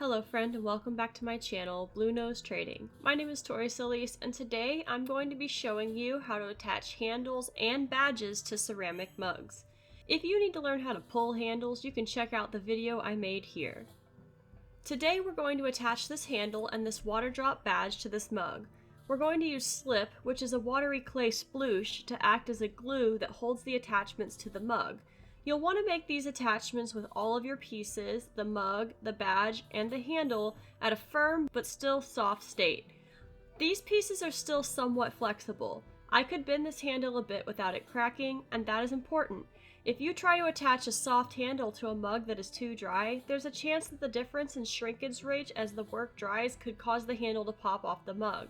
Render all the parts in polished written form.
Hello friend and welcome back to my channel, Blue Nose Trading. My name is Tori Solis and today I'm going to be showing you how to attach handles and badges to ceramic mugs. If you need to learn how to pull handles, you can check out the video I made here. Today we're going to attach this handle and this water drop badge to this mug. We're going to use slip, which is a watery clay sploosh, to act as a glue that holds the attachments to the mug. You'll want to make these attachments with all of your pieces, the mug, the badge, and the handle, at a firm but still soft state. These pieces are still somewhat flexible. I could bend this handle a bit without it cracking, and that is important. If you try to attach a soft handle to a mug that is too dry, there's a chance that the difference in shrinkage rate as the work dries could cause the handle to pop off the mug.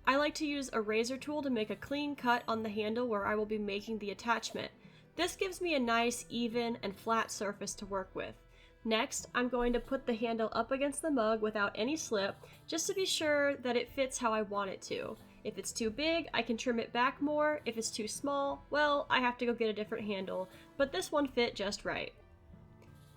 I like to use a razor tool to make a clean cut on the handle where I will be making the attachment. This gives me a nice, even, and flat surface to work with. Next, I'm going to put the handle up against the mug without any slip, just to be sure that it fits how I want it to. If it's too big, I can trim it back more. If it's too small, well, I have to go get a different handle, but this one fit just right.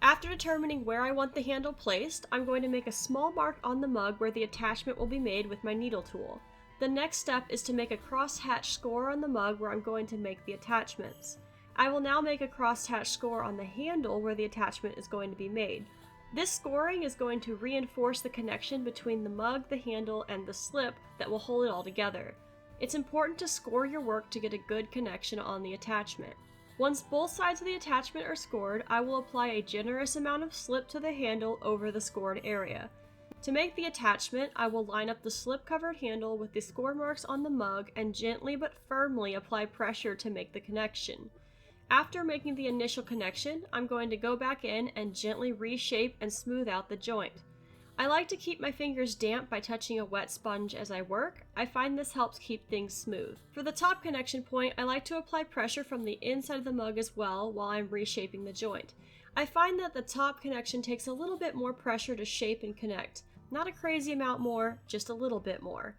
After determining where I want the handle placed, I'm going to make a small mark on the mug where the attachment will be made with my needle tool. The next step is to make a cross-hatch score on the mug where I'm going to make the attachments. I will now make a crosshatch score on the handle where the attachment is going to be made. This scoring is going to reinforce the connection between the mug, the handle, and the slip that will hold it all together. It's important to score your work to get a good connection on the attachment. Once both sides of the attachment are scored, I will apply a generous amount of slip to the handle over the scored area. To make the attachment, I will line up the slip-covered handle with the score marks on the mug and gently but firmly apply pressure to make the connection. After making the initial connection, I'm going to go back in and gently reshape and smooth out the joint. I like to keep my fingers damp by touching a wet sponge as I work. I find this helps keep things smooth. For the top connection point, I like to apply pressure from the inside of the mug as well while I'm reshaping the joint. I find that the top connection takes a little bit more pressure to shape and connect. Not a crazy amount more, just a little bit more.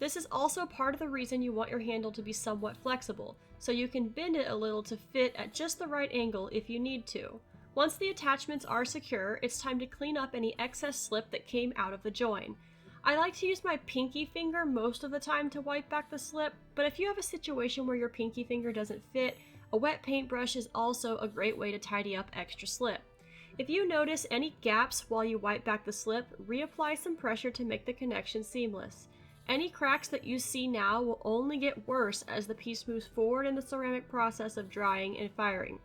This is also part of the reason you want your handle to be somewhat flexible, so you can bend it a little to fit at just the right angle if you need to. Once the attachments are secure, it's time to clean up any excess slip that came out of the join. I like to use my pinky finger most of the time to wipe back the slip, but if you have a situation where your pinky finger doesn't fit, a wet paintbrush is also a great way to tidy up extra slip. If you notice any gaps while you wipe back the slip, reapply some pressure to make the connection seamless. Any cracks that you see now will only get worse as the piece moves forward in the ceramic process of drying and firing.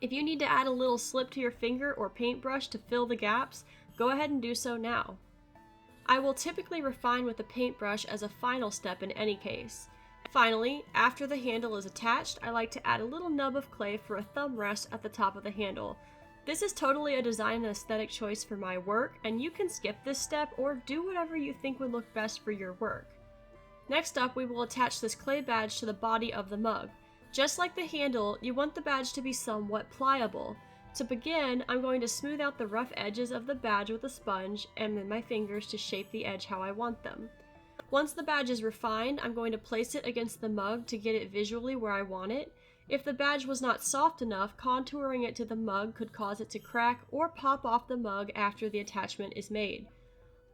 If you need to add a little slip to your finger or paintbrush to fill the gaps, go ahead and do so now. I will typically refine with a paintbrush as a final step in any case. Finally, after the handle is attached, I like to add a little nub of clay for a thumb rest at the top of the handle. This is totally a design and aesthetic choice for my work, and you can skip this step or do whatever you think would look best for your work. Next up, we will attach this clay badge to the body of the mug. Just like the handle, you want the badge to be somewhat pliable. To begin, I'm going to smooth out the rough edges of the badge with a sponge and then my fingers to shape the edge how I want them. Once the badge is refined, I'm going to place it against the mug to get it visually where I want it. If the badge was not soft enough, contouring it to the mug could cause it to crack or pop off the mug after the attachment is made.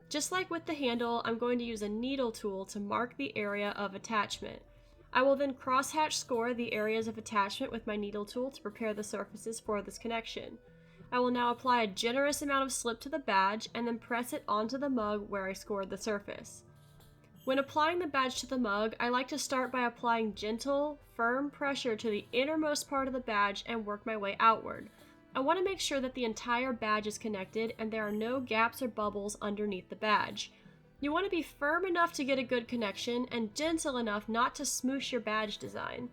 Just like with the handle, I'm going to use a needle tool to mark the area of attachment. I will then crosshatch score the areas of attachment with my needle tool to prepare the surfaces for this connection. I will now apply a generous amount of slip to the badge and then press it onto the mug where I scored the surface. When applying the badge to the mug, I like to start by applying gentle, firm pressure to the innermost part of the badge and work my way outward. I want to make sure that the entire badge is connected and there are no gaps or bubbles underneath the badge. You want to be firm enough to get a good connection and gentle enough not to smoosh your badge design.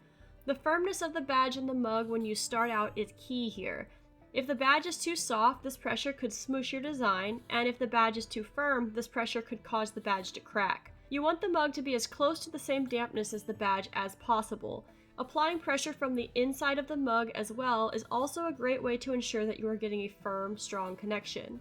The firmness of the badge in the mug when you start out is key here. If the badge is too soft, this pressure could smoosh your design, and if the badge is too firm, this pressure could cause the badge to crack. You want the mug to be as close to the same dampness as the badge as possible. Applying pressure from the inside of the mug as well is also a great way to ensure that you are getting a firm, strong connection.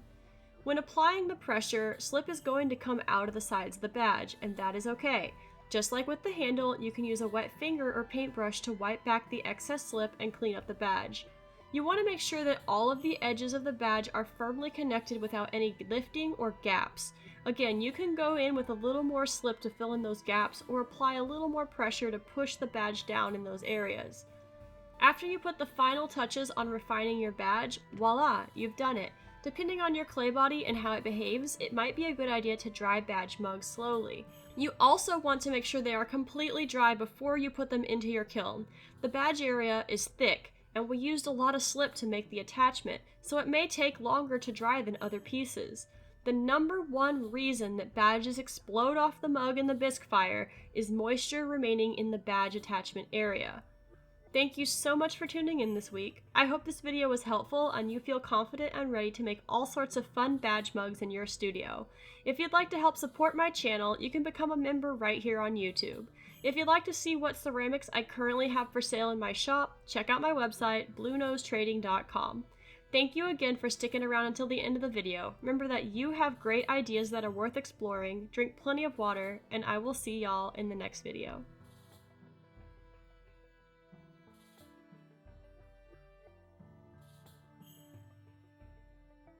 When applying the pressure, slip is going to come out of the sides of the badge, and that is okay. Just like with the handle, you can use a wet finger or paintbrush to wipe back the excess slip and clean up the badge. You want to make sure that all of the edges of the badge are firmly connected without any lifting or gaps. Again, you can go in with a little more slip to fill in those gaps or apply a little more pressure to push the badge down in those areas. After you put the final touches on refining your badge, voila, you've done it. Depending on your clay body and how it behaves, it might be a good idea to dry badge mugs slowly. You also want to make sure they are completely dry before you put them into your kiln. The badge area is thick, and we used a lot of slip to make the attachment, so it may take longer to dry than other pieces. The number one reason that badges explode off the mug in the bisque fire is moisture remaining in the badge attachment area. Thank you so much for tuning in this week. I hope this video was helpful and you feel confident and ready to make all sorts of fun badge mugs in your studio. If you'd like to help support my channel, you can become a member right here on YouTube. If you'd like to see what ceramics I currently have for sale in my shop, check out my website, bluenosetrading.com. Thank you again for sticking around until the end of the video. Remember that you have great ideas that are worth exploring, drink plenty of water, and I will see y'all in the next video.